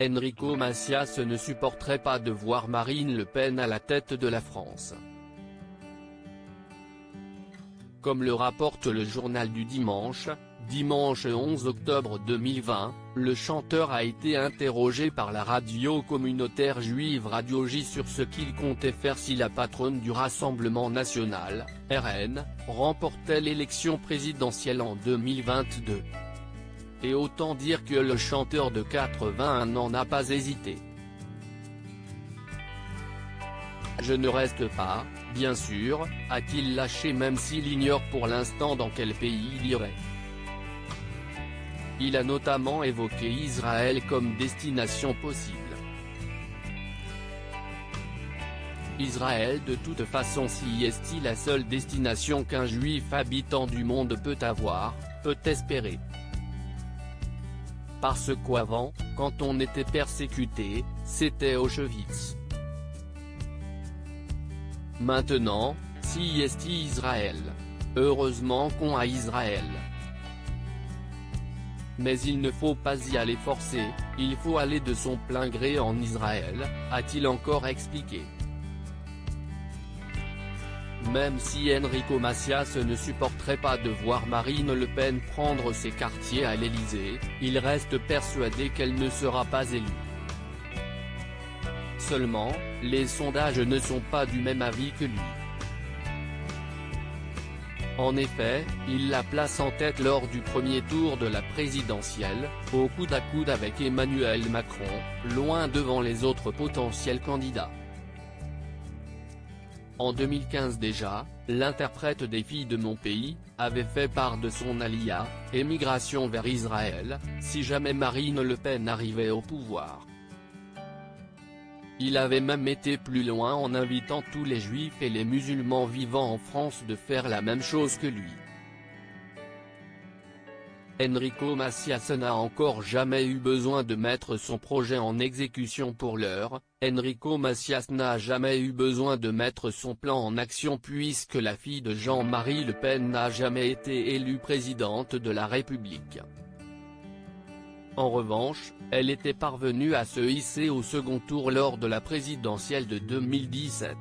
Enrico Macias ne supporterait pas de voir Marine Le Pen à la tête de la France. Comme le rapporte le journal du dimanche 11 octobre 2020, le chanteur a été interrogé par la radio communautaire juive Radio J sur ce qu'il comptait faire si la patronne du Rassemblement national, RN, remportait l'élection présidentielle en 2022. Et autant dire que le chanteur de 81 ans n'a pas hésité. « Je ne reste pas, bien sûr », a-t-il lâché même s'il ignore pour l'instant dans quel pays il irait. Il a notamment évoqué Israël comme destination possible. Israël de toute façon si est-il la seule destination qu'un juif habitant du monde peut avoir, peut espérer. Parce qu'avant, quand on était persécuté, c'était Auschwitz. Maintenant, si est Israël. Heureusement qu'on a Israël. Mais il ne faut pas y aller forcer, il faut aller de son plein gré en Israël, a-t-il encore expliqué. Même si Enrico Macias ne supporterait pas de voir Marine Le Pen prendre ses quartiers à l'Élysée, il reste persuadé qu'elle ne sera pas élue. Seulement, les sondages ne sont pas du même avis que lui. En effet, il la place en tête lors du premier tour de la présidentielle, au coude à coude avec Emmanuel Macron, loin devant les autres potentiels candidats. En 2015 déjà, l'interprète des Filles de mon pays, avait fait part de son alia, émigration vers Israël, si jamais Marine Le Pen arrivait au pouvoir. Il avait même été plus loin en invitant tous les juifs et les musulmans vivant en France de faire la même chose que lui. Enrico Macias n'a encore jamais eu besoin de mettre son projet en exécution pour l'heure, Enrico Macias n'a jamais eu besoin de mettre son plan en action puisque la fille de Jean-Marie Le Pen n'a jamais été élue présidente de la République. En revanche, elle était parvenue à se hisser au second tour lors de la présidentielle de 2017.